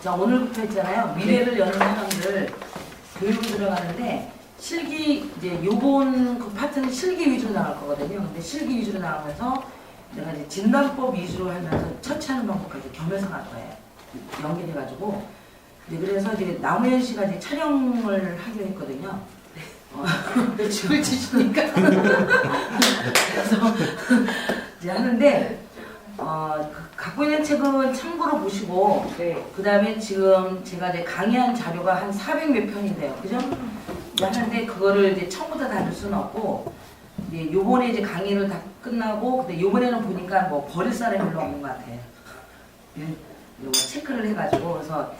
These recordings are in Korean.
자, 오늘부터 했잖아요. 미래를 여는 사람들 교육이 들어가는데 실기 이제 요번 그 파트는 실기 위주로 나갈 거거든요. 근데 실기 위주로 나가면서 내가 이제 진단법 위주로 하면서 처치하는 방법까지 겸해서 갈 거예요. 연결해가지고. 네, 그래서 이제 남우현 씨가 이제 촬영을 하기로 했거든요. 춤을 추시니까. 그래서 이제 하는데 갖고 있는 책은 참고로 보시고, 네. 그 다음에 지금 제가 이제 강의한 자료가 한 400몇 편인데요. 그죠? 하는데 그거를 이제 처음부터 다 줄 수는 없고, 이제 요번에 이제 강의를 다 끝나고, 근데 요번에는 보니까 뭐 버릴 사람이 별로 없는 것 같아요. 요거 체크를 해가지고, 그래서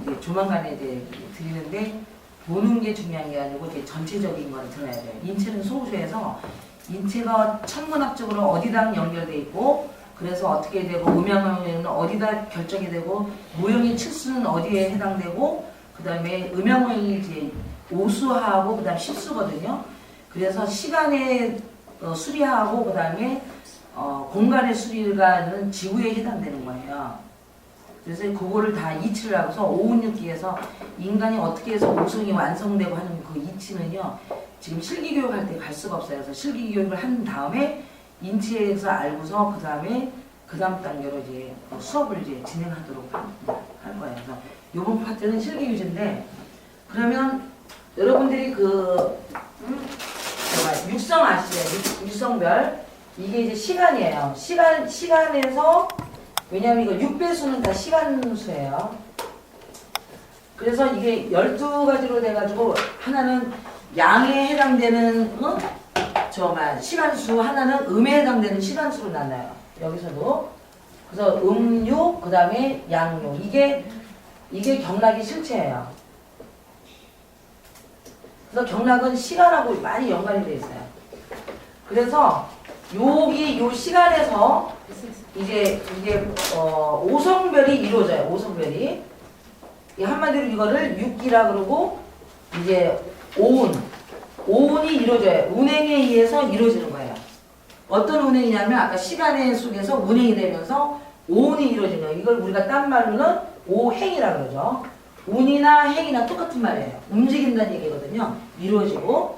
이제 조만간에 이제 드리는데, 보는 게 중요한 게 아니고, 이제 전체적인 걸 들어야 돼요. 인체는 소수해서, 인체가 천문학적으로 어디랑 연결돼 있고, 그래서 어떻게 되고, 음양모형은 어디다 결정이 되고, 모형의 칠수는 어디에 해당되고, 그 다음에 음양모형이 이제 오수하고, 그 다음 실수거든요. 그래서 시간의 수리하고, 그 다음에 공간의 수리가는 지구에 해당되는 거예요. 그래서 그거를 다 이치를 하고서 오운육기에서 인간이 어떻게 해서 오성이 완성되고 하는 그 이치는요, 지금 실기교육할 때 갈 수가 없어요. 그래서 실기교육을 한 다음에 인체에서 알고서 그 다음에 그 다음 단계로 이제 수업을 이제 진행하도록 할 거예요. 그래서 요번 파트는 실기 위주인데, 그러면 여러분들이 육성 아시죠? 육성별. 이게 이제 시간이에요. 시간에서, 왜냐면 이거 6배수는 다 시간수예요. 그래서 이게 12가지로 돼가지고, 하나는 양에 해당되는, 시간수, 하나는 음에 해당되는 시간수로 나눠요. 여기서도. 그래서 음육, 그 다음에 양육. 이게 경락의 실체예요. 그래서 경락은 시간하고 많이 연관이 되어 있어요. 그래서 요 시간에서 이제 오성별이 이루어져요. 오성별이. 한마디로 이거를 육기라 그러고, 이제 오운이 이루어져요. 운행에 의해서 이루어지는 거예요. 어떤 운행이냐면 아까 시간의 속에서 운행이 되면서 오운이 이루어지는 거예요. 이걸 우리가 딴 말로는 오행이라 그러죠. 운이나 행이나 똑같은 말이에요. 움직인다는 얘기거든요. 이루어지고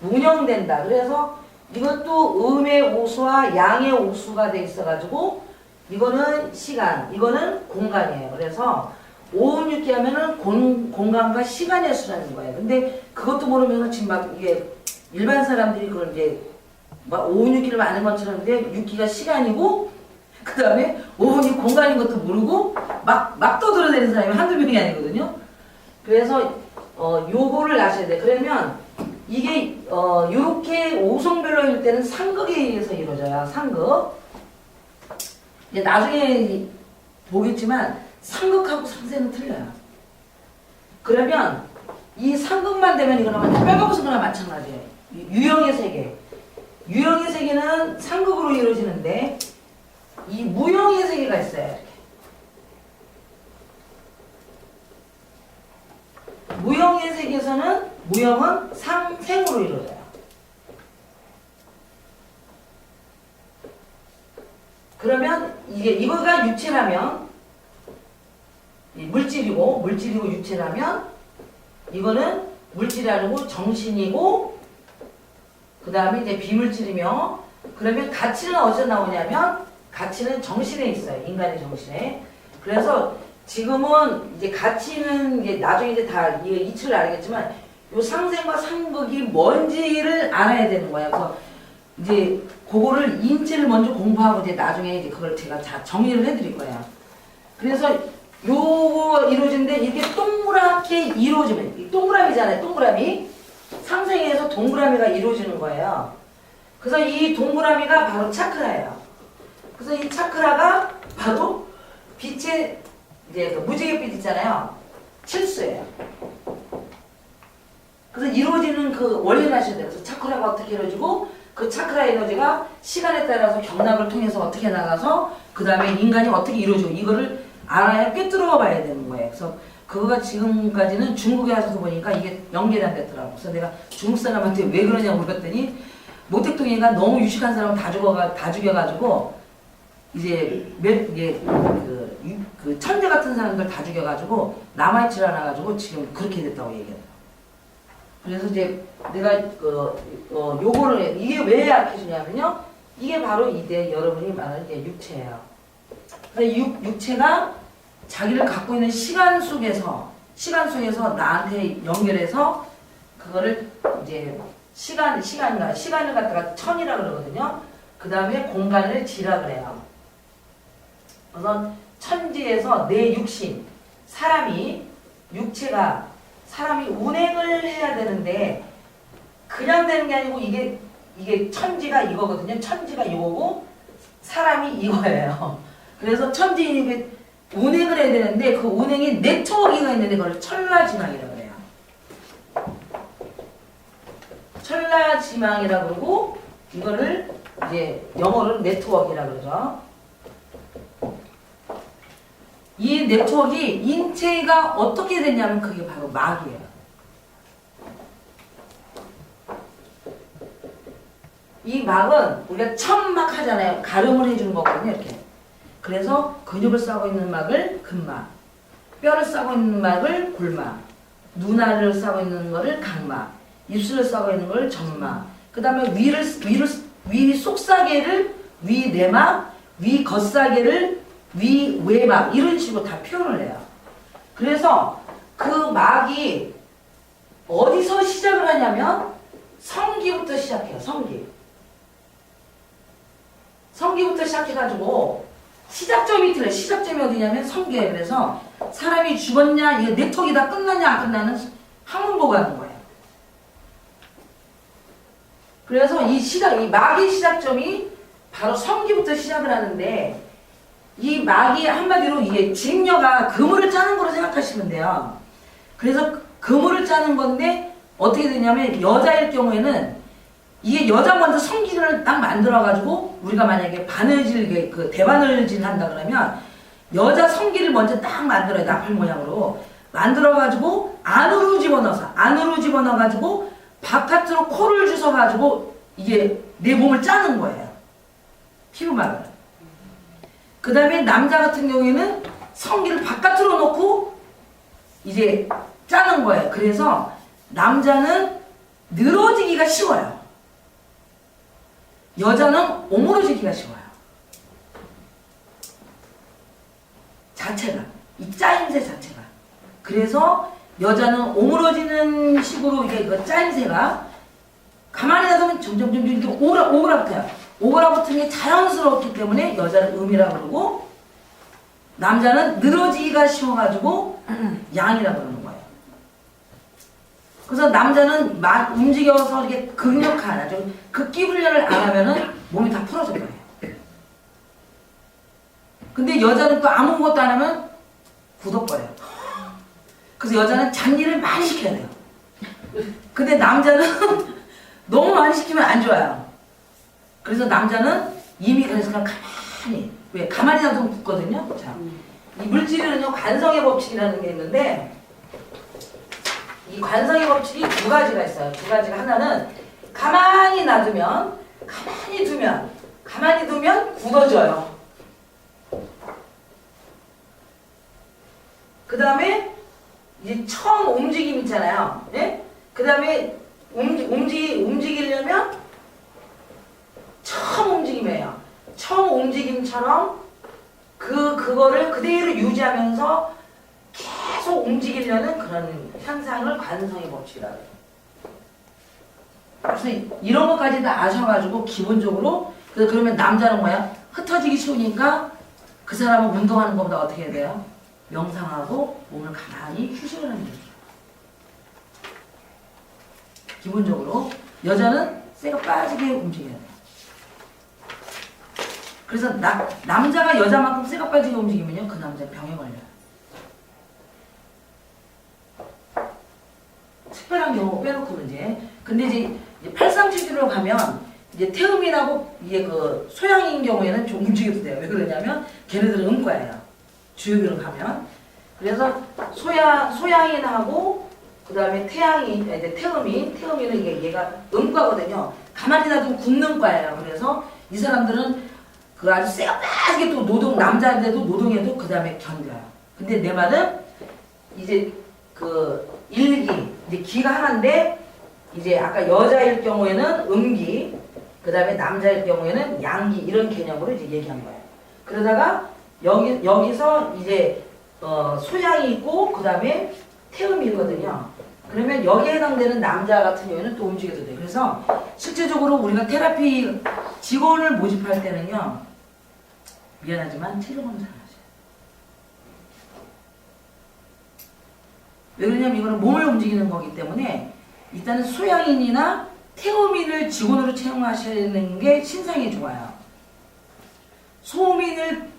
운영된다. 그래서 이것도 음의 오수와 양의 오수가 돼 있어가지고 이거는 시간, 이거는 공간이에요. 그래서 오운육기 하면은 공간과 시간의 수라는 거예요. 근데 그것도 모르면 지금 막 이게 일반 사람들이 그걸 이제 막 오운육기를 아는 것처럼 근데 육기가 시간이고 그 다음에 오운이 공간인 것도 모르고 막 떠들어대는 사람이 한두 명이 아니거든요. 그래서 요거를 아셔야 돼. 그러면 이게 요렇게 오성별로 일 때는 상극에 의해서 이루어져요. 상극. 이제 나중에 보겠지만 상극하고 상세는 틀려요. 그러면 이 상극만 되면 이거는 빨간색거나 마찬가지예요. 유형의 세계. 유형의 세계는 상극으로 이루어지는데 이 무형의 세계가 있어요. 이렇게. 무형의 세계에서는 무형은 상생으로 이루어져요. 그러면 이거가 육체라면 물질이고 육체라면 이거는 물질이라고 정신이고 그 다음에 이제 비물질이며 그러면 가치는 어디서 나오냐면 가치는 정신에 있어요. 인간의 정신에. 그래서 지금은 이제 가치는 이제 나중에 이제 다 이거 이치를 알겠지만 요 상생과 상극이 뭔지를 알아야 되는 거예요. 그래서 이제 그거를 인체를 먼저 공부하고 이제 나중에 이제 그걸 제가 다 정리를 해드릴 거예요. 그래서 요거 이루어지는데 이렇게 동그랗게 이루어지면 이 동그라미잖아요. 동그라미. 상생에서 동그라미가 이루어지는 거예요. 그래서 이 동그라미가 바로 차크라예요. 그래서 이 차크라가 바로 빛의 이제 그 무지갯빛 있잖아요. 칠수예요. 그래서 이루어지는 그 원리를 하셔야 돼요. 그래서 차크라가 어떻게 이루어지고 그 차크라 에너지가 시간에 따라서 경락을 통해서 어떻게 나가서 그 다음에 인간이 어떻게 이루어지고 이거를 알아야 꿰뚫어 봐야 되는 거예요. 그래서 그거가 지금까지는 중국에 와서 보니까 이게 연결이 안 됐더라고. 그래서 내가 중국 사람한테 왜 그러냐고 물었더니 모택동이가 너무 유식한 사람을 다 죽여가지고 이제 그 천재 같은 사람들 다 죽여가지고 남아있질 않아가지고 지금 그렇게 됐다고 얘기해요. 그래서 이제 내가 요거를 이게 왜 약해지냐면요. 이게 바로 이제 여러분이 말하는 이제 육체예요. 근데 육체가 자기를 갖고 있는 시간 속에서 나한테 연결해서 그거를 이제 시간을 갖다가 천이라 그러거든요. 그 다음에 공간을 지라 그래요. 우선 천지에서 내 육신, 사람이 운행을 해야 되는데 그냥 되는 게 아니고 이게 천지가 이거거든요. 천지가 이거고 사람이 이거예요. 그래서 천지인이 운행을 해야 되는데 그 운행이 네트워크가 있는데 그걸 천라지망이라고 그래요. 천라지망이라고 그러고 이거를 이제 영어로 네트워크라고 그러죠. 이 네트워크 인체가 어떻게 됐냐면 그게 바로 막이에요. 이 막은 우리가 천막 하잖아요. 가름을 해주는 거거든요. 이렇게. 그래서 근육을 싸고 있는 막을 근막, 뼈를 싸고 있는 막을 골막, 눈알을 싸고 있는 거를 각막, 입술을 싸고 있는 걸 점막, 그 다음에 위 속사계를 위 내막, 위 겉사계를 위 외막 이런 식으로 다 표현을 해요. 그래서 그 막이 어디서 시작을 하냐면 성기부터 시작해요. 성기부터 시작해가지고 시작점이 틀려요. 시작점이 어디냐면 성기예요. 그래서 사람이 죽었냐, 이게 네트워크가 다 끝났냐 안 끝나는 항문보고 하는 거예요. 그래서 이 막의 시작점이 바로 성기부터 시작을 하는데 이 막이 한마디로 이게 직녀가 그물을 짜는 거로 생각하시면 돼요. 그래서 그물을 짜는 건데 어떻게 되냐면 여자일 경우에는 이게 여자 먼저 성기를 딱 만들어가지고 우리가 만약에 바느질, 대바느질 한다 그러면 여자 성기를 먼저 딱 만들어요. 나팔 모양으로. 만들어가지고 안으로 집어넣어가지고 바깥으로 코를 주워가지고 이게 내 몸을 짜는 거예요. 피부막을. 그 다음에 남자 같은 경우에는 성기를 바깥으로 놓고 이제 짜는 거예요. 그래서 남자는 늘어지기가 쉬워요. 여자는 오므러지기가 쉬워요. 자체가. 이 짜임새 자체가. 그래서 여자는 오므러지는 식으로 이게 그 짜임새가 가만히 놔두면 점점 이렇게 오그라붙어요. 오그라붙은 게 자연스럽기 때문에 여자는 음이라고 그러고 남자는 늘어지기가 쉬워가지고 양이라고 그러는 거예요. 그래서 남자는 막 움직여서 이렇게 근력한 아주 극기 훈련을 안 하면은 몸이 다 풀어져 버려요. 근데 여자는 또 아무것도 안 하면 굳어버려요. 그래서 여자는 잔일을 많이 시켜야 돼요. 근데 남자는 너무 많이 시키면 안 좋아요. 그래서 남자는 이미 그래서 그냥 가만히 놔두면 굳거든요. 자, 이 물질은요 관성의 법칙이라는 게 있는데 이 관성의 법칙이 두 가지가 있어요. 두 가지가 하나는 가만히 두면 굳어져요. 그 다음에 이제 처음 움직임 있잖아요. 예? 그 다음에 움직이려면 처음 움직임이에요. 처음 움직임처럼 그거를 그대로 유지하면서 계속 움직이려는 그런 현상을 관성의 법칙이라고 해요. 그래서 이런 것까지 다 아셔가지고 기본적으로 그러면 남자는 뭐야? 흩어지기 쉬우니까 그 사람은 운동하는 것보다 어떻게 해야 돼요? 명상하고 몸을 가만히 휴식을 하는 거죠. 기본적으로 여자는 쇠가 빠지게 움직여야 돼요. 그래서 남자가 여자만큼 쇠가 빠지게 움직이면요 그 남자 병에 걸려요. 특별한 경우 빼놓고 문제. 근데 이제 837주로 가면 이제 태음인하고 이게 그 소양인 경우에는 좀 움직여도 돼요. 왜 그러냐면 걔네들은 음과예요. 주요기로 가면. 그래서 소양인하고 그 다음에 태음인은 얘가 음과거든요. 가만히 놔두면 굳는 과예요. 그래서 이 사람들은 그 아주 세게 또 남자인데도 노동해도 그 다음에 견뎌요. 근데 내 말은 이제 그 일기, 이제 기가 하나인데 이제 아까 여자일 경우에는 음기, 그 다음에 남자일 경우에는 양기 이런 개념으로 이제 얘기한 거예요. 그러다가 여기서 이제 소양이 있고 그 다음에 태음이거든요. 그러면 여기에 해당되는 남자 같은 경우에는 또 움직여도 돼요. 그래서 실제적으로 우리가 테라피 직원을 모집할 때는요, 미안하지만 체력 검사를 하셔요. 왜 그러냐면 이거는 몸을 움직이는 거기 때문에 일단은 소양인이나 태음인을 직원으로 채용하시는 게 신상이 좋아요. 소음인을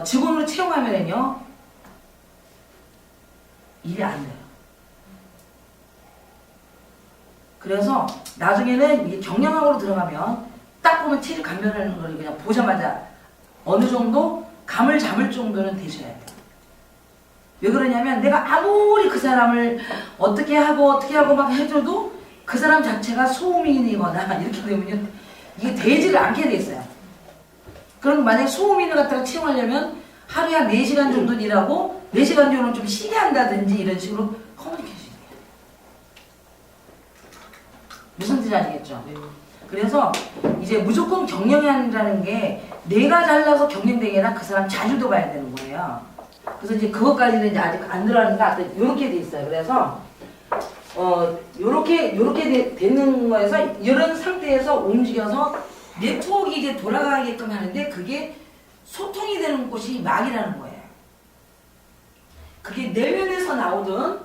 직원으로 채용하면은요 일이 안 돼요. 그래서 나중에는 이게 경영학으로 들어가면 딱 보면 체질 감별하는 걸 그냥 보자마자 어느 정도 감을 잡을 정도는 되셔야 돼요. 왜 그러냐면 내가 아무리 그 사람을 어떻게 하고 막 해줘도 그 사람 자체가 소음인이거나 이렇게 되면 이게 되지를 않게 돼 있어요. 그럼 만약에 소음인을 갖다가 채용하려면 하루에 한 4시간 정도 일하고 4시간 정도는 좀 쉬게 한다든지 이런 식으로 커뮤니케이션이 돼요. 무슨 뜻인지 아시겠죠? 그래서 이제 무조건 경영이라는 게 내가 잘나서 경영되게 아니라 그 사람 자주도 봐야 되는 거예요. 그래서 이제 그것까지는 이제 아직 안 들어가는데 이렇게 돼 있어요. 그래서 요렇게 되는 거에서 이런 상태에서 움직여서 네트워크가 이제 돌아가게끔 하는데 그게 소통이 되는 곳이 막이라는 거예요. 그게 내면에서 나오든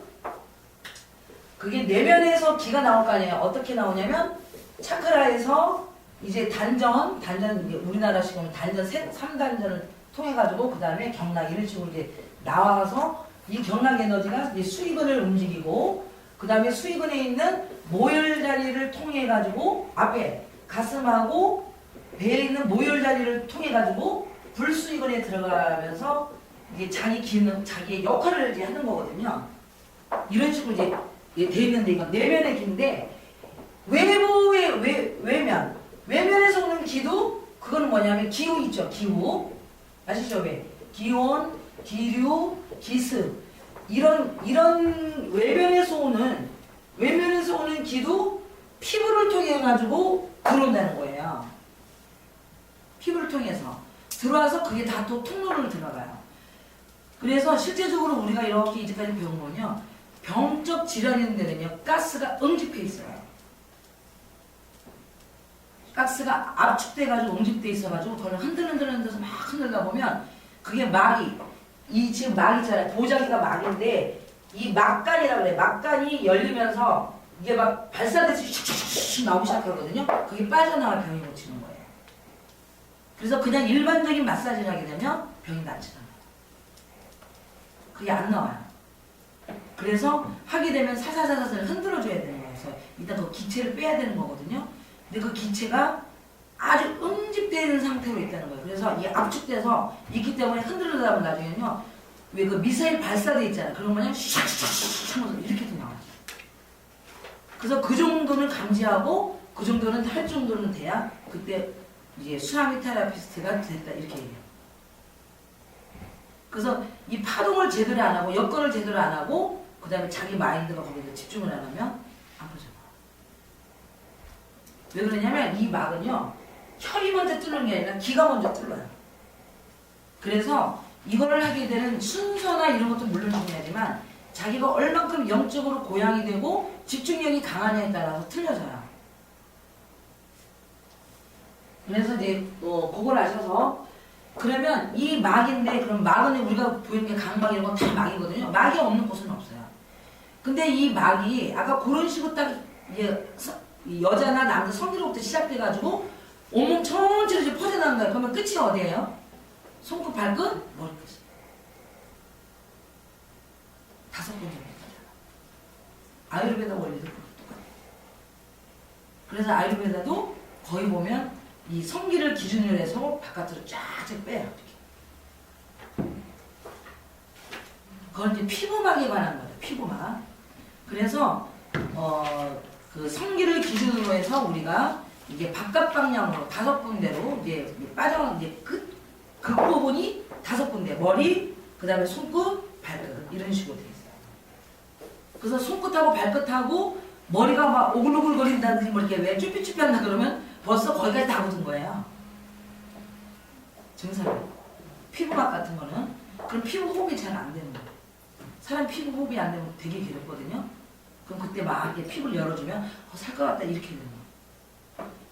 그게 내면에서 기가 나올 거 아니에요. 어떻게 나오냐면 차크라에서 이제 단전 우리나라식으로 단전 3단전을 통해 가지고 그 다음에 경락 이런 식으로 이제 나와서 이 경락 에너지가 이제 수의근을 움직이고 그 다음에 수의근에 있는 모열 자리를 통해 가지고 앞에 가슴하고 배에 있는 모열 자리를 통해 가지고 불수의근에 들어가면서 이게 자기 기능, 자기의 역할을 이제 하는 거거든요. 이런 식으로 이제 돼 있는데 이건 내면의 기인데 외부의 외면에서 오는 기도 그건 뭐냐면 기후 있죠. 기후 아시죠? 왜 기온, 기류, 기습 이런 외면에서 오는 기도 피부를 통해 가지고 들어온다는 거예요. 피부를 통해서 들어와서 그게 다 또 통로를 들어가요. 그래서 실제적으로 우리가 이렇게 이제까지 배운 거는요, 병적 질환이 있는 데는요 가스가 응집해 있어요. 가스가 압축돼가지고 응집돼 있어가지고 그걸 흔들흔들흔들서 막 흔들다 보면 그게 막이 지금 막 있잖아요. 보자기가 막인데 이 막간이라고 그래. 막간이 열리면서 이게 막 발사돼서 슉슉슉 나오기 시작하거든요. 그게 빠져나와 병이 고치는 거예요. 그래서 그냥 일반적인 마사지를 하게 되면 병이 낫지 않아요. 그게 안 나와요. 그래서 하게 되면 사사사사를 흔들어줘야 되는 거예요. 그래서 일단 그 기체를 빼야 되는 거거든요. 근데 그 기체가 아주 응집되는 상태로 있다는 거예요. 그래서 이 압축돼서 있기 때문에 흔들려다 보면 나중에는요, 왜 그 미사일 발사돼 있잖아요. 그런 거 그냥 샥샥샥 하면서 이렇게 나와요. 그래서 그 정도는 감지하고 그 정도는 할 정도는 돼야 그때 이제 수나미 테라피스트가 됐다 이렇게 얘기해요. 그래서 이 파동을 제대로 안 하고 여건을 제대로 안 하고 그 다음에 자기 마인드가 거기에 집중을 안 하면 아프죠. 왜 그러냐면 이 막은요 혈이 먼저 뚫는 게 아니라 기가 먼저 뚫어요. 그래서 이거를 하게 되는 순서나 이런 것도 물론 중요하지만 자기가 얼만큼 영적으로 고양이 되고 집중력이 강하냐에 따라서 틀려져요. 그래서 이제 그걸 아셔서 그러면 이 막인데 그럼 막은 우리가 보이는 게 강막 이런 건 다 막이거든요. 막이 없는 곳은 없어요. 근데 이 막이 아까 그런 식으로 딱 이제 여자나 남자 성기로부터 시작돼가지고 온몸 전체로 이제 퍼져나간 거예요. 그러면 끝이 어디예요? 손끝, 발끝, 머리끝이. 5번째 아유르베다 원리도 똑같아요. 그래서 아유르베다도 거의 보면 이 성기를 기준으로 해서 바깥으로 쫙 빼요. 이렇게. 그건 이제 피부막에 관한 거예요. 피부막. 그래서 그 성기를 기준으로 해서 우리가 이게 바깥 방향으로 5군데로 이제 빠져 이제 끝 부분이 5군데 머리 그다음에 손끝 발끝 이런 식으로 돼 있어요. 그래서 손끝하고 발끝하고 머리가 막 오글오글 거린다든지 뭐 이렇게 왜 쭈삐쭈삐 한다 그러면 벌써 거기까지 다 묻은 거예요. 증상이. 피부막 같은 거는 그럼 피부 호흡이 잘 안 되는 거예요. 사람 피부 호흡이 안 되면 되게 괴롭거든요. 그럼 그때 막 이렇게 피부를 열어주면 살 것 같다 이렇게 되는 거예요.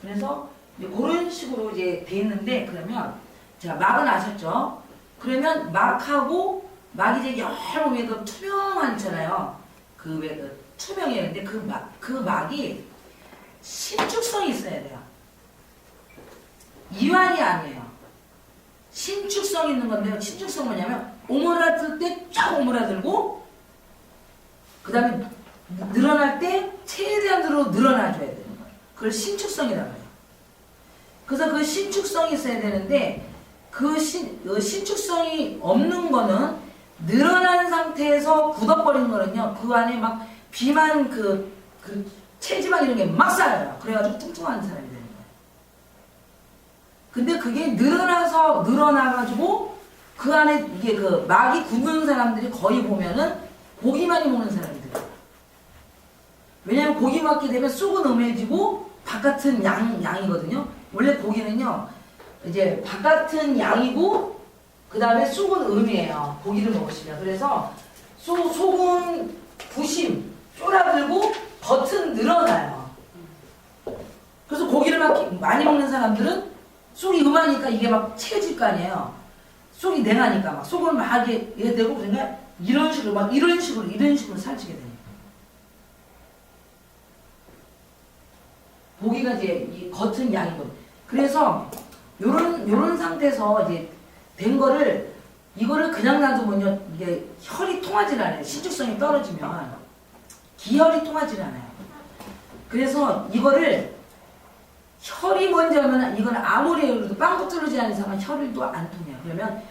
그래서 이제 그런 식으로 이제 돼 있는데 그러면 자 막은 아셨죠? 그러면 막하고 막이 이제 여러 위에도 투명한 있잖아요. 그 왜 투명해요. 근데 그 막이 신축성이 있어야 돼요. 이완이 아니에요. 신축성 있는 건데요. 신축성 뭐냐면 오므라들 때 쫙 오므라들고 그 다음에 늘어날 때 최대한 늘어나줘야 되는 거예요. 그걸 신축성이라고 해요. 그래서 그 신축성이 있어야 되는데 그 신축성이 없는 거는 늘어난 상태에서 굳어버린 거는요. 그 안에 막 비만 그 체지방 이런 게 막 쌓여요. 그래가지고 뚱뚱한 사람이 되는 거예요. 근데 그게 늘어나가지고 그 안에 이게 그 막이 굳는 사람들이 거의 보면은 고기 많이 먹는 사람들이에요. 왜냐면 고기 먹게 되면 속은 음해지고 바깥은 양이거든요. 원래 고기는요, 이제 바깥은 양이고 그 다음에 속은 음이에요. 고기를 먹으시면. 그래서 속은 부심, 쫄아들고 겉은 늘어나요. 그래서 고기를 막 많이 먹는 사람들은 속이 음하니까 이게 막 채질 거 아니에요. 속이 냉하니까 막 속은 막 이렇게 되고 그러니까 이런 식으로 살찌게 돼요. 고기가 이제 이 겉은 양이고 그래서 요런 상태에서 이제 된 거를 이거를 그냥 놔두면요 이게 혈이 통하질 않아요. 신축성이 떨어지면 기혈이 통하질 않아요. 그래서 이거를 혈이 먼저 하면 이건 아무리 그래도 빵도 뚫리지 않는 이상은 혈이 또 안 통해요. 그러면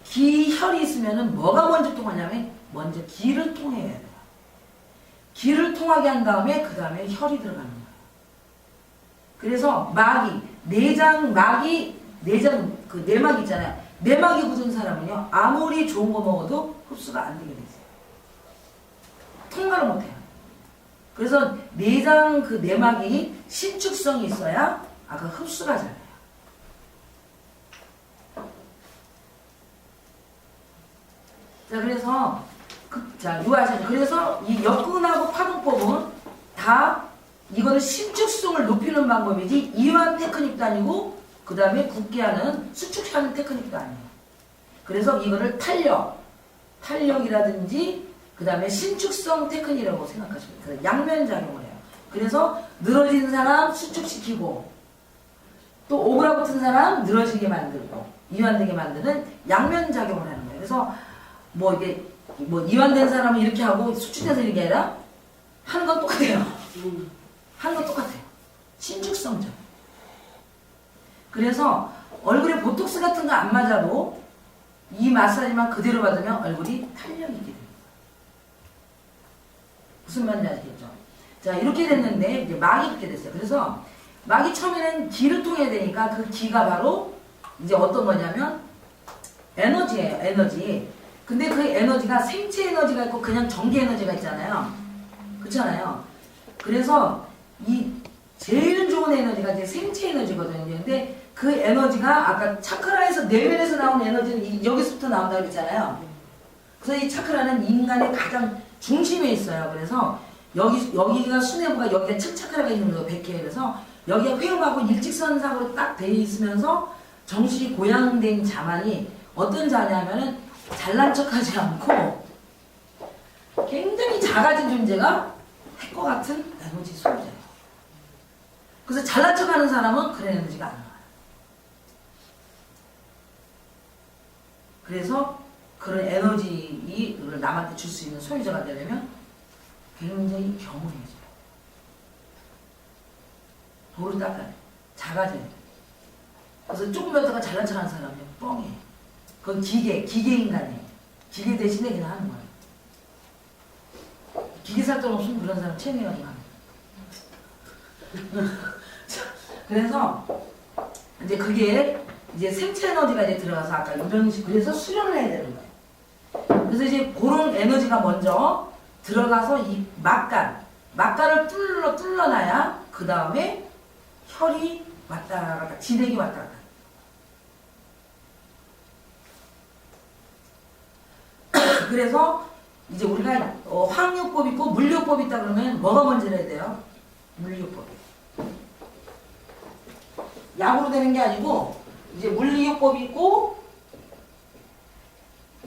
기혈이 있으면은 뭐가 먼저 통하냐면 먼저 기를 통해야 돼요. 기를 통하게 한 다음에 그 다음에 혈이 들어가는 거예요. 그래서 내장 그 내막 있잖아요. 내막이 굳은 사람은요 아무리 좋은 거 먹어도 흡수가 안 되게 돼 있어요. 통과를 못해요. 그래서 내장 그 내막이 신축성이 있어야 아까 흡수가 잘 돼요. 자 그래서 유아시죠. 그래서 이 역근하고 파동법은 다 이거는 신축성을 높이는 방법이지 이완 테크닉도 아니고 그 다음에 굳게 하는 수축하는 테크닉도 아니에요. 그래서 이거를 탄력이라든지 그 다음에 신축성 테크닉이라고 생각하시면 돼요. 양면작용을 해요. 그래서 늘어진 사람 수축시키고 또 오그라붙은 사람 늘어지게 만들고 이완되게 만드는 양면작용을 하는 거예요. 그래서 이완된 사람은 이렇게 하고 수축돼서 이게 아니라 하는 건 똑같아요. 하는 건 똑같아요. 신축성적. 그래서 얼굴에 보톡스 같은 거 안 맞아도 이 마사지만 그대로 받으면 얼굴이 탄력이 있게 됩니다. 무슨 말인지 아시겠죠? 자 이렇게 됐는데 이제 막이 이렇게 됐어요. 그래서 막이 처음에는 기를 통해야 되니까 그 기가 바로 이제 어떤 거냐면 에너지예요. 에너지. 근데 그 에너지가 생체 에너지가 있고 그냥 전기 에너지가 있잖아요. 그렇잖아요. 그래서 이 제일 좋은 에너지가 이제 생체 에너지거든요. 근데 그 에너지가 아까 차크라에서 내면에서 나오는 에너지는 여기서부터 나온다고 그랬잖아요. 그래서 이 차크라는 인간의 가장 중심에 있어요. 그래서 여기가 수뇌부가 여기가 층차크라가 있는 거예요. 100개. 그래서 여기가 회음하고 일직선상으로 딱 돼 있으면서 정신이 고양된 자만이 어떤 자냐면은 잘난 척하지 않고 굉장히 작아진 존재가 핵과 같은 에너지 소유자예요. 그래서 잘난 척하는 사람은 그런 에너지가 안 나와요. 그래서 그런 에너지를 남한테 줄 수 있는 소유자가 되려면 굉장히 겸허해져요. 돌을 닦아야 돼. 작아져야 돼. 그래서 조금 여다가 잘난 척하는 사람은 뻥이에요. 그건 기계 인간이에요. 기계 대신에 그냥 하는 거예요. 기계 살돈 없으면 그런 사람 체면이 합니다. 그래서 이제 그게 이제 생체 에너지가 이제 들어가서 아까 이런 식으로 그래서 수련을 해야 되는 거예요. 그래서 이제 그런 에너지가 먼저 들어가서 이 막간을 뚫러놔야 그 다음에 혈이 왔다 갔다 진액이 왔다 갔다. 그래서 이제 우리가 화학요법 있고 물리요법 있다 그러면 뭐가 먼저 해야 돼요? 물리요법이. 약으로 되는 게 아니고 이제 물리요법이 있고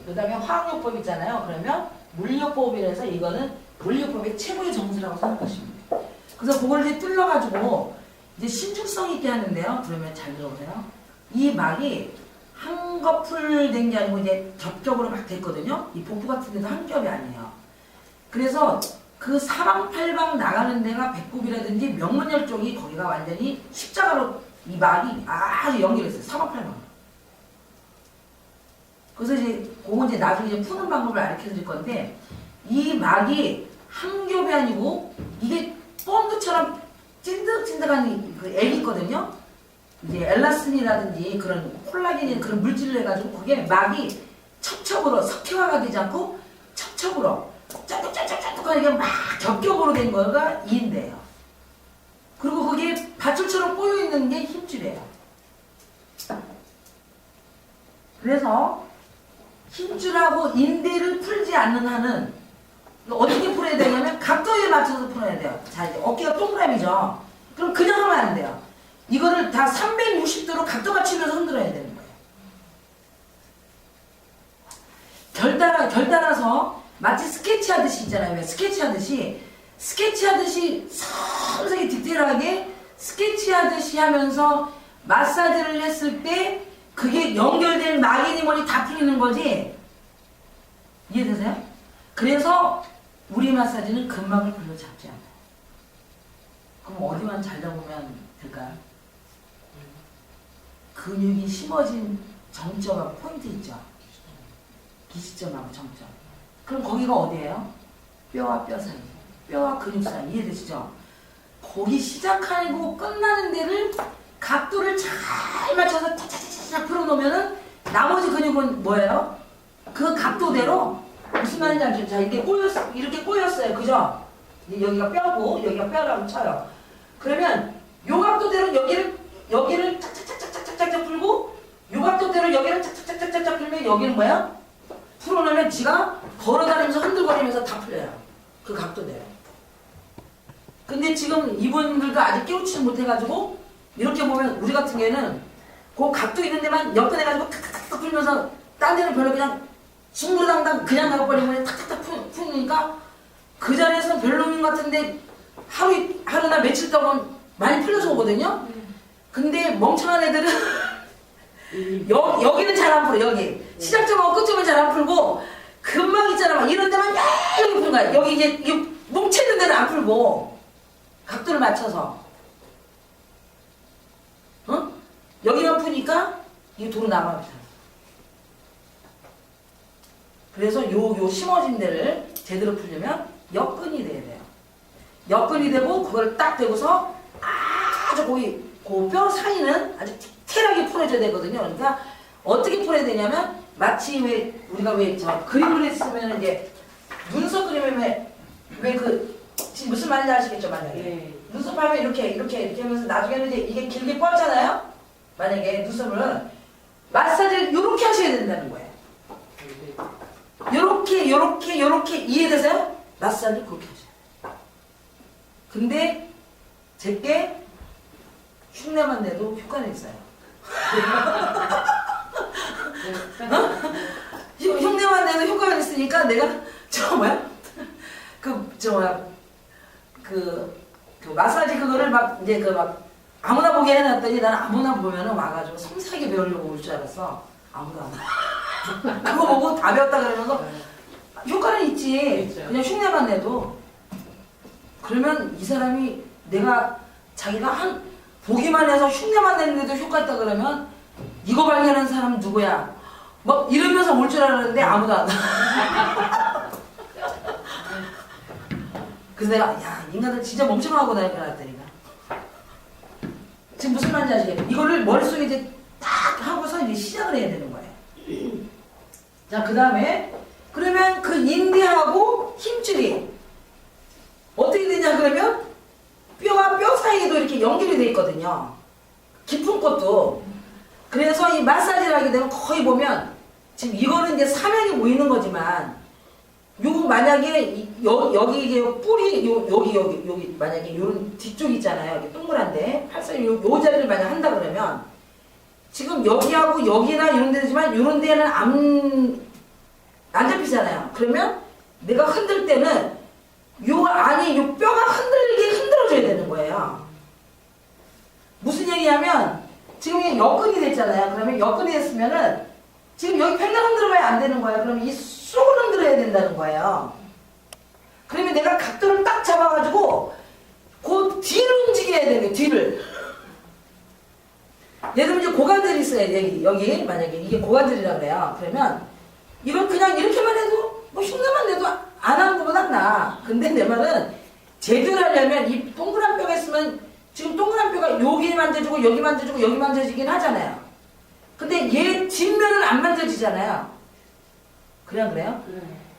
그 다음에 화학요법 있잖아요. 그러면 물리요법이라서 이거는 물리요법의 최고의 정수라고 생각하시면 돼요. 그래서 그걸 이제 뚫려가지고 이제 신축성 있게 하는데요. 그러면 잘 들어보세요. 이 막이 한꺼풀 된 게 아니고 이제 겹겹으로 막 됐거든요. 이 복부 같은 데도 한 겹이 아니에요. 그래서 그 사방팔방 나가는 데가 배꼽이라든지 명문혈 쪽이 거기가 완전히 십자가로 이 막이 아주 연결했어요. 사방팔방. 그래서 이제 그거 이제 나중에 이제 푸는 방법을 알려 드릴 건데 이 막이 한 겹이 아니고 이게 본드처럼 찐득찐득한 그 액이 있거든요. 이제 엘라스틴이라든지 그런 콜라겐이 그런 물질을 해가지고 그게 막이 첩첩으로 석회화가 되지 않고 첩첩으로 짜뚝짜뚝짜뚝하게 막 겹겹으로 된 거가 이인대예요. 그리고 그게 밧줄처럼 꼬여 있는 게 힘줄이에요. 그래서 힘줄하고 인대를 풀지 않는 한은 어떻게 풀어야 되냐면 각도에 맞춰서 풀어야 돼요. 자, 이제 어깨가 동그라미죠. 그럼 그냥 하면 안 돼요. 이거를 다 360도로 각도 맞추면서 흔들어야 되는 거예요. 결 따라서 마치 스케치 하듯이 있잖아요. 왜 스케치 하듯이 섬세하게 디테일하게 스케치 하듯이 하면서 마사지를 했을 때 그게 연결된 막이니 뭐니 다 풀리는 거지. 이해되세요? 그래서 우리 마사지는 근막을 별로 잡지 않아요. 그럼 어디만 잘 잡으면 될까요? 근육이 심어진 정점하고 포인트 있죠? 기시점하고 정점. 그럼 거기가 어디예요? 뼈와 뼈 사이. 뼈와 근육 사이. 이해되시죠? 거기 시작하고 끝나는 데를 각도를 잘 맞춰서 차차차차 풀어놓으면은 나머지 근육은 뭐예요? 그 각도대로 무슨 말인지 알죠? 자, 이렇게 꼬였어요. 그죠? 여기가 뼈고 여기가 뼈라고 쳐요. 그러면 요 각도대로 여기를 착착착착착착 풀고 요 각도대로 여기를 착착착착착 풀면 여기는 뭐야? 풀어놓으면 지가 걸어다니면서 흔들거리면서 다 풀려요. 그 각도대로. 근데 지금 이분들도 아직 깨우치지 못해가지고 이렇게 보면 우리 같은 경우에는 그 각도 있는 데만 엮어내가지고 탁탁탁 풀면서 딴 데는 별로 그냥 숭구당당 그냥 나가버리면 탁탁탁 푸니까 그 자리에서는 별로인 것 같은데 하루나 며칠 동안 많이 풀려서 오거든요. 근데 멍청한 애들은 여기는 잘 안 풀어. 여기 시작점하고 끝점은 잘 안 풀고 금방 있잖아. 막 이런 데만 여기 푸는 거야. 여기 이제 뭉치는 데는 안 풀고 각도를 맞춰서 여기만 푸니까 이 도로 나가면 그래서 요 심어진 데를 제대로 풀려면 역근이 돼야 돼요. 역근이 되고 그걸 딱 대고서 아주 거기 그 뼈 사이는 아주 디테일하게 풀어줘야 되거든요. 그러니까 어떻게 풀어야 되냐면 마치 우리가 저 그림을 했으면 이제 눈썹 그리면 지금 무슨 말인지 아시겠죠? 만약에 네. 눈썹 하면 이렇게 하면서 나중에는 이제 이게 길게 뻗잖아요. 만약에 눈썹은 마사지를 이렇게 하셔야 된다는 거예요. 요렇게 이해되세요? 마사지를 그렇게 하셔요. 근데 제게 흉내만 내도 효과는 있어요. 흉내만 내도 효과가 있으니까 내가 그 마사지 그거를 막 이제 아무나 보게 해놨더니 나는 아무나 보면은 와가지고 섬세하게 배우려고 올 줄 알았어. 아무도 안 와. 그거 보고 다 배웠다 그러면서 효과는 있지. 그냥 흉내만 내도. 그러면 이 사람이 자기가 보기만 해서 흉내만 내는데도 효과 있다 그러면 이거 발견한 사람은 누구야? 막 이러면서 올 줄 알았는데 아무도 안 와. 그래서 내가 인간들 진짜 멍청하구나 이렇게 놨더니까. 지금 무슨 말인지 아시겠죠? 이거를 머릿속에 이제 딱 하고서 이제 시작을 해야 되는 거예요. 자, 그 다음에 그러면 그 인대하고 힘줄이 어떻게 되냐 그러면 뼈와 뼈 사이에도 이렇게 연결이 돼 있거든요. 깊은 것도. 그래서 이 마사지를 하게 되면 거의 보면 지금 이거는 이제 사면이 보이는 거지만 요거 만약에 여기 이제 뿌리 여기 만약에 요런 뒤쪽 있잖아요. 여기 동그란데 팔살 요 자리를 만약 한다 그러면 지금 여기하고 여기나 이런 데지만 이런 데는 안 잡히잖아요. 그러면 내가 흔들 때는 요 안에 요 뼈가 흔들어줘야 되는 거예요. 무슨 얘기냐면 지금 이게 역근이 됐잖아요. 그러면 역근이 됐으면은 지금 여기 팽을 흔들어봐야 안 되는 거예요. 그러면 이 속을 흔들어야 된다는 거예요. 그러면 내가 각도를 딱 잡아가지고 그 뒤를 움직여야 되는 거예요. 뒤를. 예를 들면 이제 고관절이 있어요. 여기 만약에 이게 고관절이라고 그래요. 그러면 이걸 그냥 이렇게만 해도 뭐 흉내만 내도 안 하는 것보다 나. 근데 내 말은 제대로 하려면 이 동그란 뼈가 있으면 지금 동그란 뼈가 여기 만져주고 여기 만져주고 여기 만져지긴 하잖아요. 근데 얘 뒷면은 안 만져지잖아요. 그래요?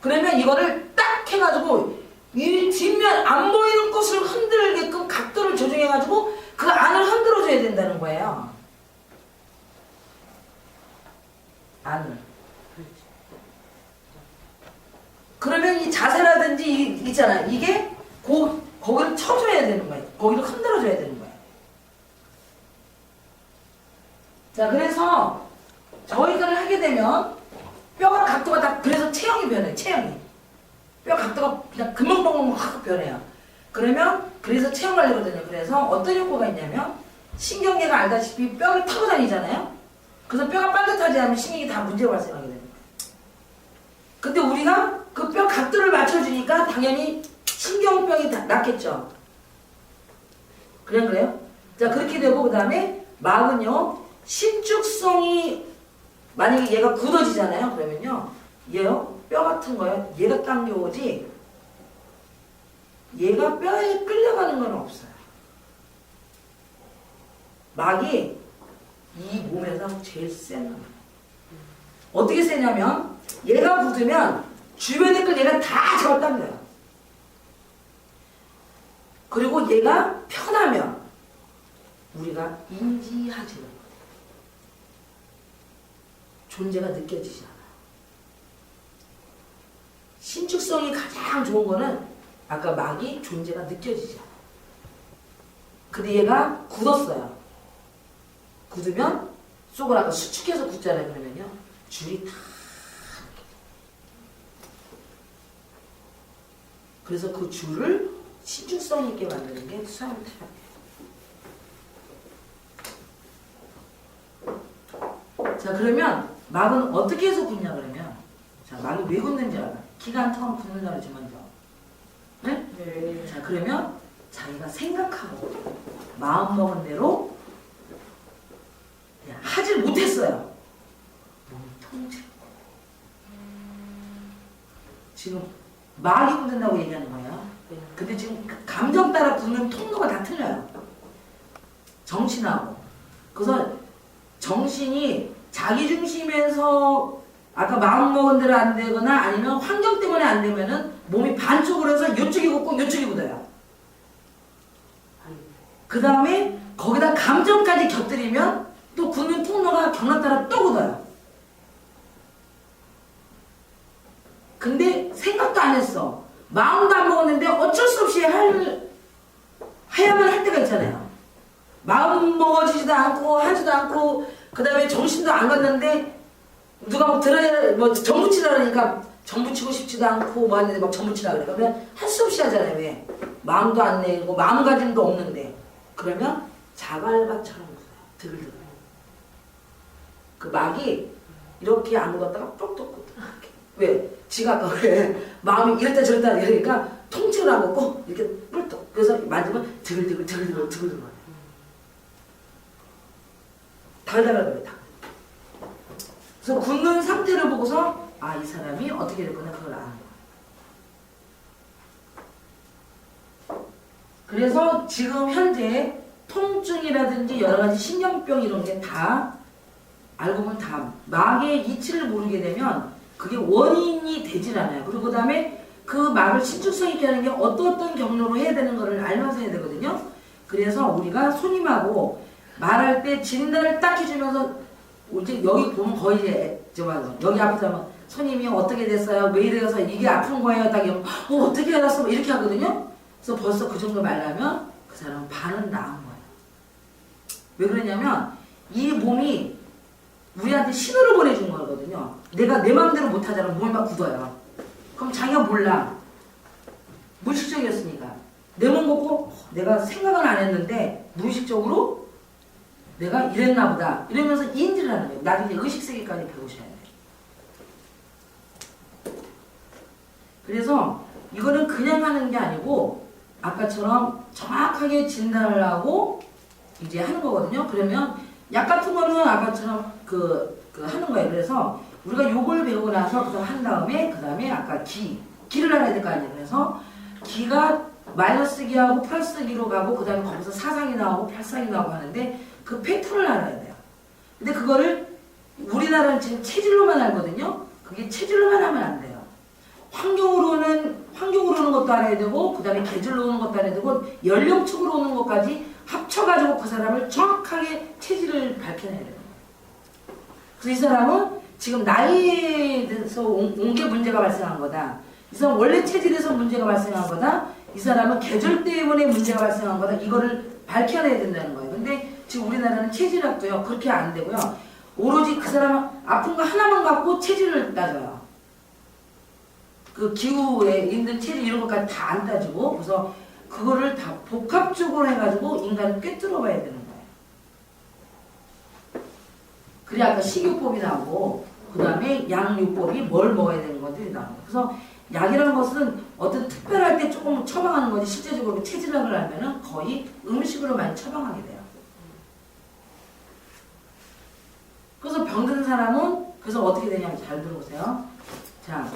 그러면 이거를 딱 해가지고 이 뒷면 안 보이는 곳을 흔들게끔 각도를 조정해가지고 그 안을 흔들어줘야 된다는 거예요. 안을. 그러면 이 자세라든지 있잖아. 이게 거기를 쳐줘야 되는 거예요. 거기를 흔들어줘야 되는 거예요. 자, 그래서 저희가 하게 되면 뼈가 각도가 다 그래서 체형이 변해요. 체형이. 뼈 각도가 그냥 금방금방 확 변해요. 그러면 그래서 체형을 하거든요. 그래서 어떤 효과가 있냐면 신경계가 알다시피 뼈를 타고 다니잖아요. 그래서 뼈가 반듯하지 않으면 신경이 다 문제가 발생하게 됩니다. 근데 우리가 그 뼈 각도를 맞춰주니까 당연히 신경병이 낫겠죠. 그래요? 자, 그렇게 되고 그 다음에 막은요. 신축성이 만약에 얘가 굳어지잖아요. 그러면요. 얘요. 뼈 같은 거요. 얘가 당겨오지 얘가 뼈에 끌려가는 건 없어요. 막이 이 몸에서 제일 센 놈이에요. 어떻게 세냐면 얘가 굳으면 주변의 걸 얘가 다 잡아당겨요. 그리고 얘가 편하면 우리가 인지하지 않아요. 존재가 느껴지지 않아요. 신축성이 가장 좋은 거는 아까 막이 존재가 느껴지지 않아요. 근데 얘가 굳었어요. 굳으면 속을 아까 수축해서 굳잖아요. 그러면요. 줄이 다 그래서 그 줄을 신축성 있게 만드는 게 수압 테라피. 자, 그러면 막은 어떻게 해서 굳냐 그러면 자, 막이 왜 굳는지 알아? 기가 처음 굳는다고 그러지 먼저. 네? 네. 자, 그러면 자기가 생각하고 마음 먹은 대로 하질 못했어요. 몸이 통제고. 지금 막이 굳는다고 얘기하는 거예요. 근데 지금 감정 따라 굳는 통로가 다 틀려요. 정신하고. 그래서 정신이 자기 중심에서 아까 마음 먹은 대로 안 되거나 아니면 환경 때문에 안 되면은 몸이 반쪽으로 해서 이쪽이 굳고 이쪽이 굳어요. 그 다음에 거기다 감정까지 곁들이면 또 굳는 통로가 경락 따라 또 굳어요. 근데 생각도 안 했어. 마음도 안 먹었는데 어쩔 수 없이 해야만 할 때가 있잖아요. 마음 먹어지지도 않고 하지도 않고 그 다음에 정신도 안 갔는데 누가 막 들어야 뭐 정붙이라 그러니까 정붙이고 싶지도 않고 뭐 하는데 막 정붙이라 그래. 그러면 할 수 없이 하잖아요. 왜? 마음도 안 내고 마음가짐도 없는데 그러면 자갈밭처럼 굳어요. 드글드글. 그 막이 이렇게 안 굳었다가 똑똑 굳어. 왜? 지가 아까 왜 마음이 이랬다 저랬다 이러니까 통째로 안 걷고 이렇게 뿔떡. 그래서 만지면 드글드글 드글드글 드글드글 달달하게 다. 그래서 굳는 상태를 보고서 아, 이 사람이 어떻게 됐구나 그걸 아는 거야. 그래서 지금 현재 통증이라든지 여러 가지 신경병 이런 게 다 알고 보면 다 막의 이치를 모르게 되면 그게 원인이 되질 않아요. 그리고 그 다음에 그 막을 신축성 있게 하는 게 어떤 경로로 해야 되는 거를 알면서 해야 되거든요. 그래서 우리가 손님하고 말할 때 진단을 딱 해주면서 이제 여기 보면 거의 이제 여기 아프다면 손님이 어떻게 됐어요? 왜 이래서 이게 아픈 거예요? 딱 이러면 어떻게 알았어? 이렇게 하거든요. 그래서 벌써 그 정도 말하면 그 사람은 반은 나은 거예요. 왜 그러냐면 이 몸이 우리한테 신호를 보내준 거거든요. 내가 내 마음대로 못하잖아. 몸이 막 굳어요. 그럼 자기가 몰라. 무의식적이었으니까. 내 몸 보고 내가 생각은 안 했는데 무의식적으로 내가 이랬나 보다. 이러면서 인지를 하는 거예요. 나중에 의식세계까지 배우셔야 돼요. 그래서 이거는 그냥 하는 게 아니고 아까처럼 정확하게 진단을 하고 이제 하는 거거든요. 그러면 약 같은 거는 아까처럼 하는 거예요. 그래서 우리가 요걸 배우고 나서 그다음 한 다음에 아까 기를 알아야 될 거 아니에요. 그래서 기가 마이너스 기하고 플러스 기로 가고 그다음에 거기서 사상이 나오고 팔상이 나오고 하는데 그 패턴을 알아야 돼요. 근데 그거를 우리나라는 지금 체질로만 알거든요. 그게 체질로만 하면 안 돼요. 환경으로 오는 것도 알아야 되고 그다음에 계절로 오는 것도 알아야 되고 연령층으로 오는 것까지 합쳐가지고 그 사람을 정확하게 체질을 밝혀내야 돼요. 그래서 이 사람은 지금 나이에 대해서 온 게 문제가 발생한 거다. 이 사람 원래 체질에서 문제가 발생한 거다. 이 사람은 계절 때문에 문제가 발생한 거다. 이거를 밝혀내야 된다는 거예요. 근데 지금 우리나라는 체질학도요. 그렇게 안 되고요. 오로지 그 사람 아픈 거 하나만 갖고 체질을 따져요. 그 기후에 있는 체질 이런 것까지 다 안 따지고 그래서 그거를 다 복합적으로 해가지고 인간을 꿰뚫어 봐야 되는 거예요. 그래 아까 식이요법이 나오고 그 다음에 양요법이 뭘 먹어야 되는 것들이 나오고 그래서 약이라는 것은 어떤 특별할 때 조금 처방하는 거지 실제적으로 체질학을 하면은 거의 음식으로 많이 처방하게 돼요. 그래서 병든 사람은 그래서 어떻게 되냐면 잘 들어보세요. 자,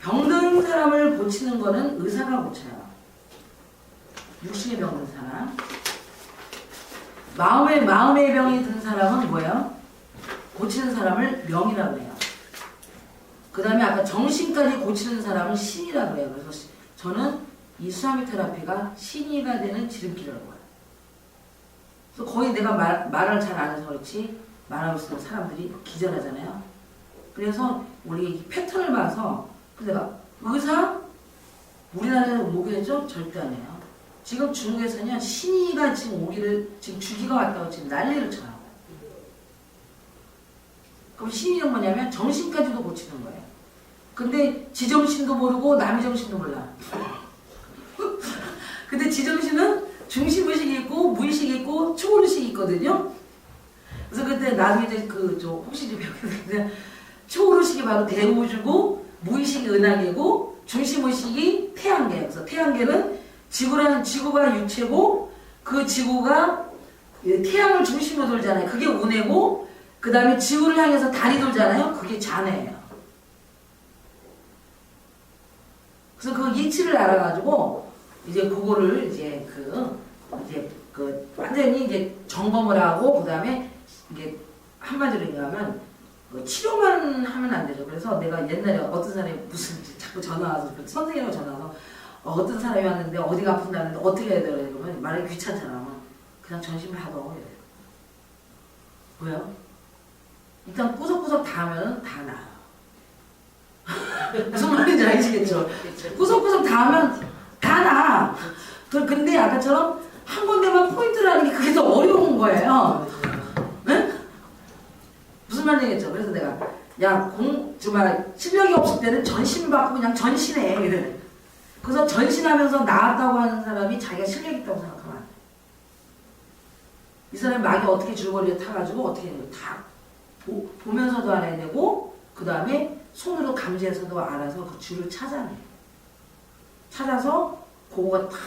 병든 사람을 고치는 거는 의사가 고쳐요. 육신의 병든 사람. 마음의 병이 든 사람은 뭐예요? 고치는 사람을 명이라고 해요. 그 다음에 아까 정신까지 고치는 사람은 신이라고 해요. 그래서 저는 이 수아미 테라피가 신이가 되는 지름길이라고 해요. 그래서 거의 내가 말을 잘 안 해서 그렇지 말하고 있으면 사람들이 기절하잖아요. 그래서 우리 패턴을 봐서 내가 의사? 우리나라에는 오겠죠? 절대 아니에요. 지금 중국에서는 신이가 지금 오기를 지금 주기가 왔다고 지금 난리를 쳐요. 그럼 신이는 뭐냐면 정신까지도 고치는 거예요. 근데 지정신도 모르고 남의 정신도 몰라. 근데 지정신은 중심의식이 있고 무의식이 있고 초월의식이 있거든요. 그래서 그때 나중에 이제 혹시 좀 배우는데 초월의식이 바로 대우주고 무의식이 은하계고 중심의식이 태양계예요. 그래서 태양계는 지구가 유체고 그 지구가 태양을 중심으로 돌잖아요. 그게 운해고 그 다음에 지구를 향해서 달이 돌잖아요. 그게 잔해예요. 그래서 그 이치를 알아가지고 이제 그거를 이제 완전히 이제 점검을 하고 그 다음에 이게 한마디로 얘기하면 치료만 하면 안 되죠. 그래서 내가 옛날에 어떤 사람이 무슨 자꾸 전화 와서 선생님하고 전화 와서 어떤 사람이 왔는데 어디가 아픈다는데 어떻게 해야 돼요? 그러면 말하기 귀찮잖아. 그냥 전신 받아. 왜요? 일단 꾸석꾸석 다 하면 다 나아요. 무슨 말인지 아시겠죠? 꾸석꾸석 다 하면 다 나아. 근데 아까처럼 한 군데만 포인트를 하는 게 그게 더 어려운 거예요. 네? 무슨 말이겠죠? 그래서 내가 정말 실력이 없을 때는 전신 받고 그냥 전신해. 이래. 그래서 전신하면서 나았다고 하는 사람이 자기가 실력이 있다고 생각하면 안 돼. 이 사람이 막이 어떻게 줄거리에 타가지고 어떻게 해야 다 보면서도 알아야 되고 그 다음에 손으로 감지해서도 알아서 그 줄을 찾아내. 찾아서 그거가 다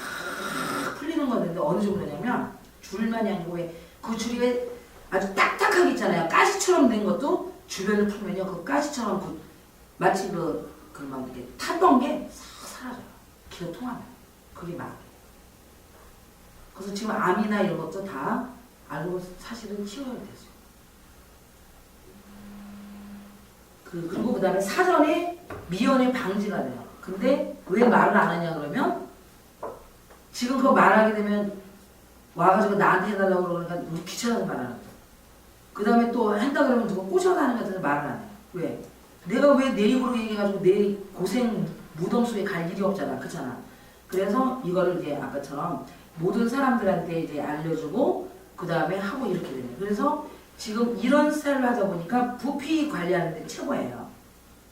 풀리는 건데 어느 정도냐면 줄만이 아니고 그 줄이 왜 아주 딱딱하게 있잖아요. 가시처럼 된 것도 주변을 풀면요. 그 가시처럼 마치 막 이렇게 탔던 게 싹 사라져요. 기가 통하면. 그게 막. 그래서 지금 암이나 이런 것도 다 알고 사실은 치료가 됐어요. 그리고 그 다음에 사전에 미연에 방지가 돼요. 근데 왜 말을 안 하냐 그러면 지금 그거 말하게 되면 와가지고 나한테 해달라고 그러니까 우리 귀찮아서 말 안 해요. 그 다음에 또 한다 그러면 누가 꼬셔서 하는 것 같아서 말을 안 해요. 왜? 내가 왜 내 입으로 얘기해가지고 내 고생 무덤 속에 갈 일이 없잖아. 그렇잖아. 그래서 이거를 이제 아까처럼 모든 사람들한테 이제 알려주고 그 다음에 하고 이렇게 되는. 그래서 지금 이런 스타일로 하다 보니까 부피 관리하는 데 최고예요.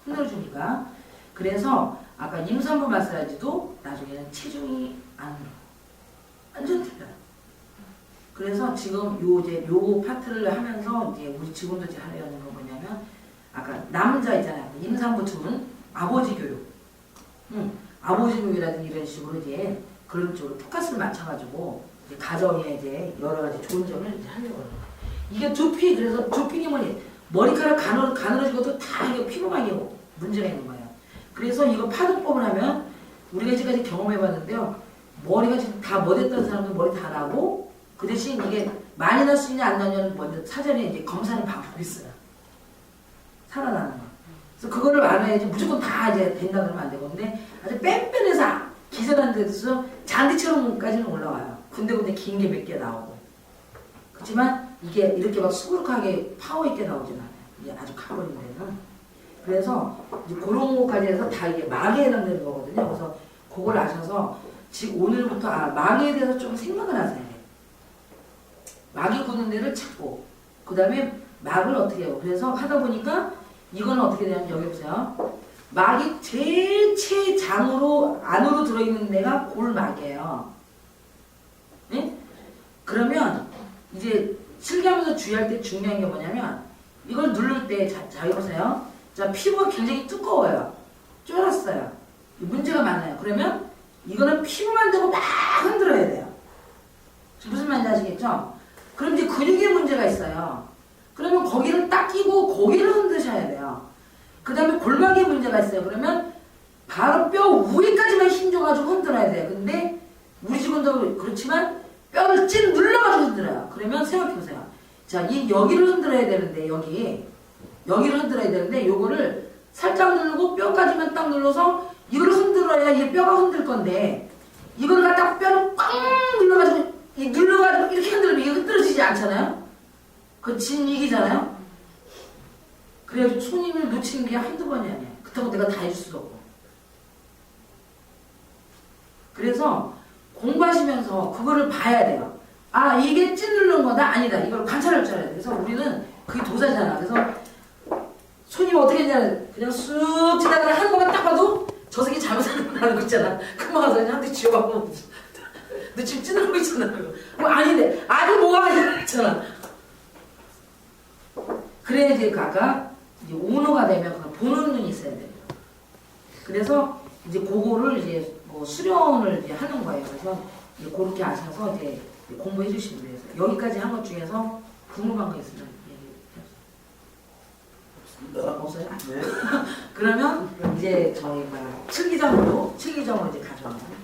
흔들어주니까. 그래서 아까 임산부 마사지도 나중에는 체중이 안 늘어. 완전 틀려요. 그래서 지금 요 파트를 하면서 이제 우리 직원도 이제 하려는 거 뭐냐면 아까 남자 있잖아요. 임산부 둔 아버지 교육. 아버지 교육이라든지 이런 식으로 이제 그런 쪽으로 포커스를 맞춰가지고 이제 가정에 이제 여러 가지 좋은 점을 이제 하려고 해요. 이게 두피, 그래서 두피니 뭐니 머리카락 가늘어진 것도 다 이게 피부망이 문제가 있는 거예요. 그래서 이거 파도법을 하면 우리가 이제까지 경험해봤는데요. 머리가 지금 다 못했던 사람들 머리 다 나고 그 대신 이게 많이 날 수 있냐 안 나냐는 먼저 사전에 이제 검사하는 방법이 있어요. 살아나는 거. 그래서 그거를 알아야지 무조건 다 이제 된다 그러면 안 되고 근데 아주 뺀뺀해서 기절한 데서 잔디처럼까지는 올라와요. 군데군데 긴 게 몇 개 나오고. 그렇지만 이게 이렇게 막 수그룩하게 파워 있게 나오진 않아요. 이게 아주 가버린 데는. 그래서 이제 그런 것까지 해서 다 이게 마개에 해당되는 거거든요. 그래서 그걸 아셔서 지금 오늘부터 마개에 대해서 좀 생각을 하세요. 막이 굳는 데를 찾고 그 다음에 막을 어떻게 해요. 그래서 하다 보니까 이거는 어떻게 되냐면 여기 보세요. 막이 제일 최장으로 안으로 들어있는 데가 골막이에요. 네? 그러면 이제 실기하면서 주의할 때 중요한 게 뭐냐면 이걸 누를 때 자 보세요. 자 피부가 굉장히 두꺼워요. 쫄았어요. 문제가 많아요. 그러면 이거는 피부만 대고 막 흔들어야 돼요. 무슨 말인지 아시겠죠? 그럼 이제 근육에 문제가 있어요. 그러면 거기를 딱 끼고 고기를 흔드셔야 돼요. 그 다음에 골막에 문제가 있어요. 그러면 바로 뼈 위까지만 힘줘가지고 흔들어야 돼요. 근데 우리 직원도 그렇지만 뼈를 찐 눌러가지고 흔들어요. 그러면 생각해보세요. 자, 여기를 흔들어야 되는데 여기를 흔들어야 되는데 요거를 살짝 누르고 뼈까지만 딱 눌러서 이걸 흔들어야 이게 뼈가 흔들 건데 이걸 갖다 뼈를 꽉 눌러가지고 이렇게 흔들면 이게 흔들어지지 않잖아요? 그 진이기잖아요? 그래가지고 손님을 놓치는 게 한두 번이 아니에요. 그렇다고 내가 다 해줄 수도 없고. 그래서 공부하시면서 그거를 봐야 돼요. 아, 이게 찐 누른 거다? 아니다. 이걸 관찰할 줄 알아야 돼. 그래서 우리는 그게 도사잖아. 그래서 손님 어떻게 했냐면 그냥 쑥 지나가다 하는 것만 딱 봐도 저 새끼 잘못하는 거 알고 있잖아. 금방 가서 그냥 한 대 쥐어갖고 너 지금 찌르고 있잖아. 뭐 아닌데 아니 뭐가 아니잖아. 그래야지 아까 이제 오너가 되면 그냥 보는 눈이 있어야 돼요. 그래서 이제 그거를 이제 뭐 수련을 이제 하는 거예요. 그래서 이제 그렇게 아셔서 이제 공부해 주시면 돼요. 여기까지 한 것 중에서 궁금한 거 있으면 얘기해 주세요. 없어요? 네. 그러면 이제 저희가 칠기점으로 이제 가져와요.